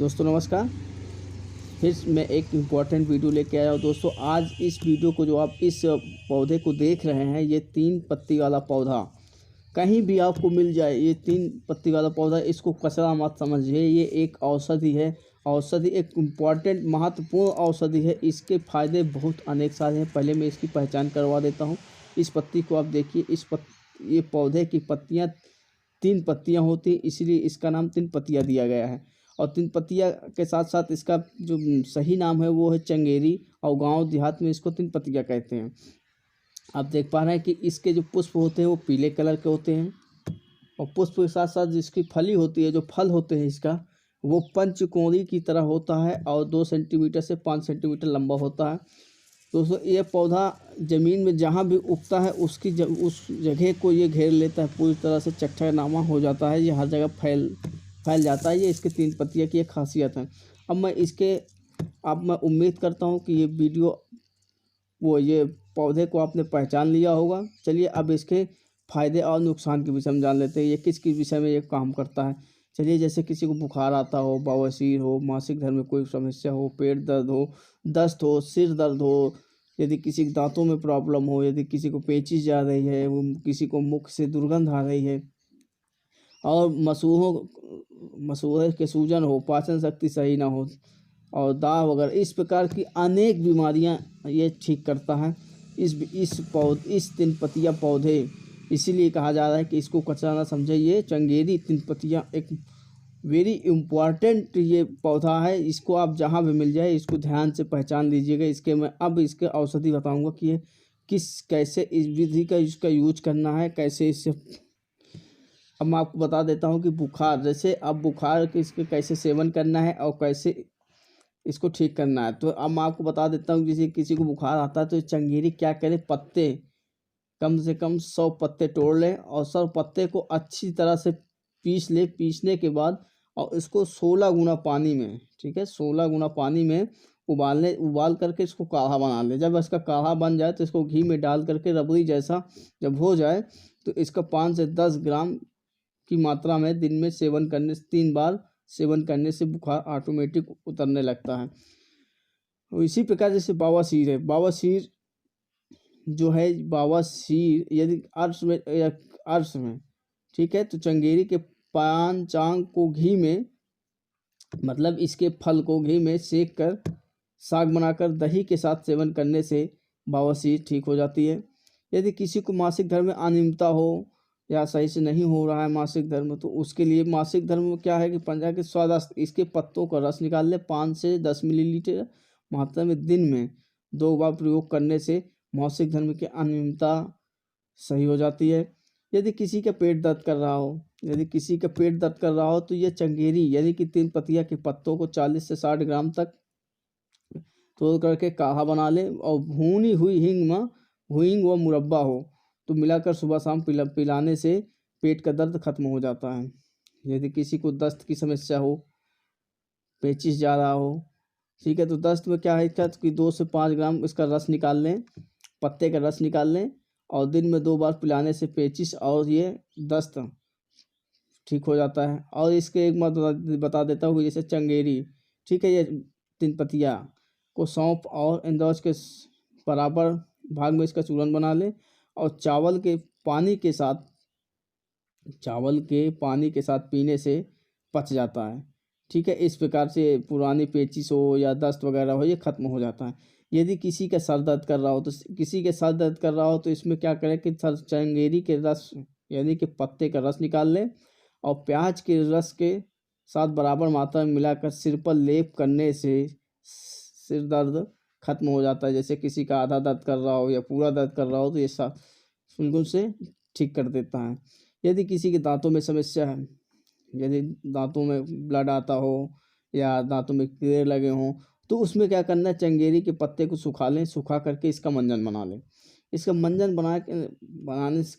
दोस्तों नमस्कार। फिर मैं एक इम्पॉर्टेंट वीडियो लेके आया हूँ दोस्तों। आज इस वीडियो को जो आप इस पौधे को देख रहे हैं, ये 3 पत्ती वाला पौधा कहीं भी आपको मिल जाए, ये 3 पत्ती वाला पौधा, इसको कचरा मत समझिए। ये एक औषधि है। औषधि एक इम्पॉर्टेंट महत्वपूर्ण औषधि है। इसके फ़ायदे बहुत अनेक सारे हैं। पहले मैं इसकी पहचान करवा देता हूँ। इस पत्ती को आप देखिए। ये पौधे की पत्तियाँ 3 पत्तियाँ होती हैं, इसलिए इसका नाम 3 पत्तियाँ दिया गया है। और 3 पत्तियाँ के साथ साथ इसका जो सही नाम है वो है चंगेरी, और गांव देहात में इसको 3 पत्तियाँ कहते हैं। आप देख पा रहे हैं कि इसके जो पुष्प होते हैं वो पीले कलर के होते हैं, और पुष्प के साथ साथ जिसकी फली होती है, जो फल होते हैं इसका, वो पंचकोणी की तरह होता है और 2 सेंटीमीटर से 5 सेंटीमीटर लंबा होता है। दोस्तों ये पौधा ज़मीन में जहाँ भी उगता है उस जगह को ये घेर लेता है, पूरी तरह से चट्टानामा हो जाता है। ये हर जगह फैल जाता है। ये इसके 3 पत्तियाँ की एक खासियत है। अब मैं उम्मीद करता हूँ कि ये पौधे को आपने पहचान लिया होगा। चलिए अब इसके फ़ायदे और नुकसान के विषय में जान लेते हैं। ये किस विषय में ये काम करता है। चलिए, जैसे किसी को बुखार आता हो, बवासीर हो, मासिक धर्म में कोई समस्या हो, पेट दर्द हो, दस्त हो, सिर दर्द हो, यदि किसी के दांतों में प्रॉब्लम हो, यदि किसी को पेचिश जा रही है, वो किसी को मुख से दुर्गंध आ रही है, और मसूड़े के सूजन हो, पाचन शक्ति सही ना हो, और दाह वगैरह, इस प्रकार की अनेक बीमारियां ये ठीक करता है। इस 3 पत्तियाँ पौधे, इसीलिए कहा जा रहा है कि इसको कचरा ना समझे। ये चंगेरी 3 पत्तियाँ एक वेरी इम्पॉर्टेंट ये पौधा है। इसको आप जहाँ भी मिल जाए इसको ध्यान से पहचान लीजिएगा। मैं अब इसके औषधि बताऊंगा कि ये कैसे इस विधि का इसका यूज करना है, कैसे इससे। अब मैं आपको बता देता हूँ कि बुखार के इसके कैसे सेवन करना है और कैसे इसको ठीक करना है। तो अब मैं आपको बता देता हूँ, जैसे किसी को बुखार आता है तो चंगेरी क्या करे, पत्ते कम से कम 100 पत्ते तोड़ लें, और 100 पत्ते को अच्छी तरह से पीस ले। पीसने के बाद और इसको 16 गुना पानी में, ठीक है, 16 गुना पानी में उबाल करके इसको काढ़ा बना ले। जब इसका काढ़ा बन जाए तो इसको घी में डाल करके रबड़ी जैसा जब हो जाए तो इसका 5 से 10 ग्राम की मात्रा में दिन में 3 बार सेवन करने से बुखार ऑटोमेटिक उतरने लगता है। और इसी प्रकार जैसे बवासीर है, बवासीर यदि अर्श में, ठीक है, तो चंगेरी के पान चांग को घी में, मतलब इसके फल को घी में सेक कर साग बनाकर दही के साथ सेवन करने से बवासीर ठीक हो जाती है। यदि किसी को मासिक धर्म में अनियमितता हो या सही से नहीं हो रहा है मासिक धर्म, तो उसके लिए मासिक धर्म में क्या है कि पंजा के स्वाद इसके पत्तों का रस निकाल ले। 5 से 10 मिलीलीटर मात्रा में दिन में 2 बार प्रयोग करने से मासिक धर्म की अनियमितता सही हो जाती है। यदि किसी का पेट दर्द कर रहा हो तो ये चंगेरी यानी कि 3 पत्तियाँ के पत्तों को 40 से 60 ग्राम तक तोड़ करके काढ़ा बना ले, और भुनी हुई हींग व मुरब्बा हो तो मिलाकर सुबह शाम पिलाने से पेट का दर्द खत्म हो जाता है। यदि किसी को दस्त की समस्या हो, पेचिश जा रहा हो, ठीक है, तो दस्त में क्या है कि 2 से 5 ग्राम इसका रस निकाल लें, पत्ते का रस निकाल लें, और दिन में 2 बार पिलाने से पेचिश और ये दस्त ठीक हो जाता है। और इसके एक बात बता देता हूँ, जैसे चंगेरी, ठीक है, ये 3 पत्तियाँ को सौंफ और इंदौज के बराबर भाग में इसका चूर्ण बना लें, और चावल के पानी के साथ पीने से पच जाता है। ठीक है, इस प्रकार से पुरानी पेचिश हो या दस्त वगैरह हो, ये खत्म हो जाता है। यदि किसी का सर दर्द कर रहा हो तो इसमें क्या करें कि चंगेरी के रस यानी कि पत्ते का रस निकाल लें, और प्याज के रस के साथ बराबर मात्रा में मिलाकर सिर पर लेप करने से सिर दर्द खत्म हो जाता है। जैसे किसी का आधा दर्द कर रहा हो या पूरा दर्द कर रहा हो तो ये बिल्कुल से ठीक कर देता है। यदि किसी के दांतों में समस्या है, यदि दांतों में ब्लड आता हो या दांतों में कीड़े लगे हों, तो उसमें क्या करना है, चंगेरी के पत्ते को सुखा करके इसका मंजन बना लें। इसका मंजन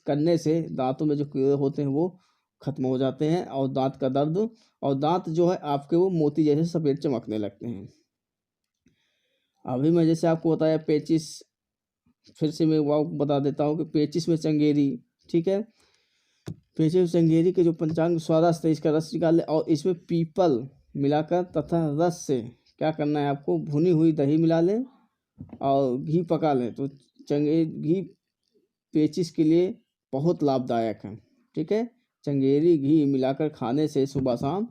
करने से दांतों में जो कीड़े होते हैं वो खत्म हो जाते हैं, और दांत जो है आपके वो मोती जैसे सफ़ेद चमकने लगते हैं। अभी मैं जैसे आपको बताया पेचिश, फिर से मैं वो बता देता हूँ कि पेचिश में चंगेरी, ठीक है, पेचिश में चंगेरी के जो पंचांग स्वादास्त है इसका रस निकाल ले, और इसमें मिलाकर तथा रस से क्या करना है आपको, भुनी हुई दही मिला लें और घी पका लें। तो घी पेचिश के लिए बहुत लाभदायक है। ठीक है, चंगेरी घी मिलाकर खाने से सुबह शाम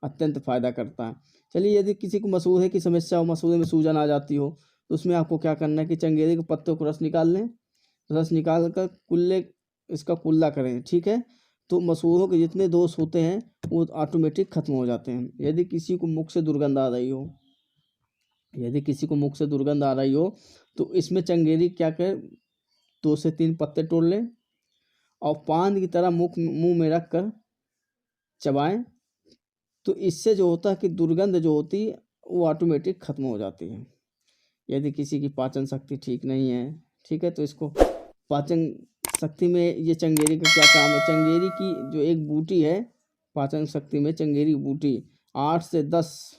अत्यंत फायदा करता है। चलिए, यदि किसी को मसूड़े की समस्या हो, मसूड़े में सूजन आ जाती हो, तो उसमें आपको क्या करना है कि चंगेरी के पत्तों को रस निकाल लें। रस निकाल कर इसका कुल्ला करें। ठीक है, तो मसूड़ों के जितने दोष होते हैं वो ऑटोमेटिक खत्म हो जाते हैं। यदि किसी को मुख से दुर्गंध आ रही हो तो इसमें चंगेरी क्या करें, 2 से 3 पत्ते तोड़ लें और पान की तरह मुंह में रख कर चबाएं। तो इससे जो होता है कि दुर्गंध जो होती है वो ऑटोमेटिक खत्म हो जाती है। यदि किसी की पाचन शक्ति ठीक नहीं है, ठीक है, तो इसको पाचन शक्ति में ये चंगेरी का क्या काम है। चंगेरी की जो एक बूटी है, पाचन शक्ति में चंगेरी बूटी 8 से 10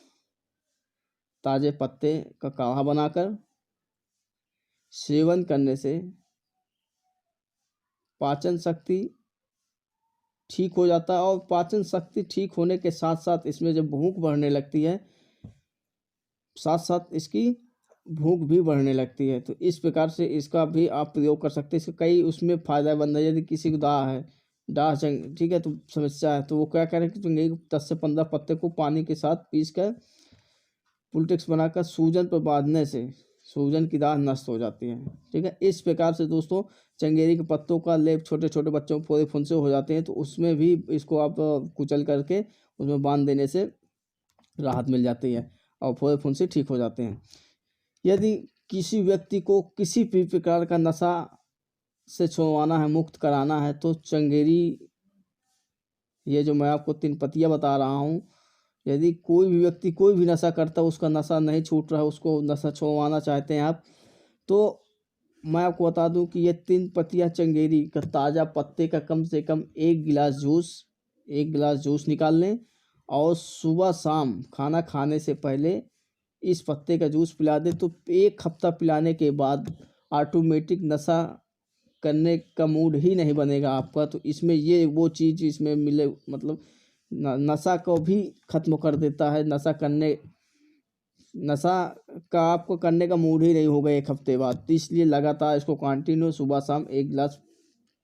ताजे पत्ते का काढ़ा बनाकर सेवन करने से पाचन शक्ति ठीक हो जाता है। और पाचन शक्ति ठीक होने के साथ साथ इसमें जब भूख बढ़ने लगती है, साथ साथ इसकी भूख भी बढ़ने लगती है। तो इस प्रकार से इसका भी आप प्रयोग कर सकते हैं। इसके कई उसमें फ़ायदेमंद है। यदि किसी को दाह ठीक है, तो समस्या है, तो वो क्या करें कि 10 से 15 पत्ते को पानी के साथ पीस कर पुलटिक्स बनाकर सूजन पर बांधने से सूजन की दाह नष्ट हो जाती है। ठीक है, इस प्रकार से दोस्तों चंगेरी के पत्तों का लेप छोटे छोटे बच्चों को फोड़े फुंसे हो जाते हैं, तो उसमें भी इसको आप कुचल करके उसमें बांध देने से राहत मिल जाती है और फोड़े फुंसे ठीक हो जाते हैं। यदि किसी व्यक्ति को किसी भी प्रकार का नशा से छुड़वाना है, मुक्त कराना है, तो चंगेरी, ये जो मैं आपको 3 पत्तियाँ बता रहा हूँ, यदि कोई भी व्यक्ति कोई भी नशा करता है, उसका नशा नहीं छूट रहा है, उसको नशा छुड़वाना चाहते हैं आप, तो मैं आपको बता दूं कि ये 3 पत्तियाँ चंगेरी का ताज़ा पत्ते का कम से कम 1 गिलास जूस निकाल लें और सुबह शाम खाना खाने से पहले इस पत्ते का जूस पिला दें। तो 1 हफ्ता पिलाने के बाद ऑटोमेटिक नशा करने का मूड ही नहीं बनेगा आपका। तो इसमें ये वो चीज़ इसमें मिले, मतलब नशा को भी खत्म कर देता है। नशा का आपको करने का मूड ही नहीं होगा 1 हफ्ते बाद। तो इसलिए लगातार इसको कंटिन्यू सुबह शाम 1 गिलास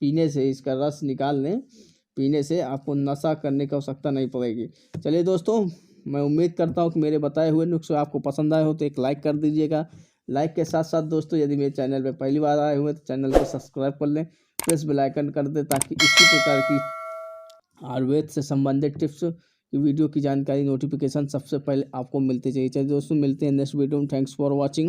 पीने से, इसका रस निकाल लें, पीने से आपको नशा करने की आवश्यकता नहीं पड़ेगी। चलिए दोस्तों, मैं उम्मीद करता हूँ कि मेरे बताए हुए नुस्खे आपको पसंद आए हो तो एक लाइक कर दीजिएगा। लाइक के साथ साथ दोस्तों, यदि मेरे चैनल पर पहली बार आए हुए तो चैनल को सब्सक्राइब कर लें, प्रेस बेल आइकन कर दें, ताकि इसी प्रकार की आयुर्वेद से संबंधित टिप्स की वीडियो की जानकारी नोटिफिकेशन सबसे पहले आपको मिलती चाहिए। चलिए दोस्तों, मिलते हैं नेक्स्ट वीडियो में। Thanks for watching.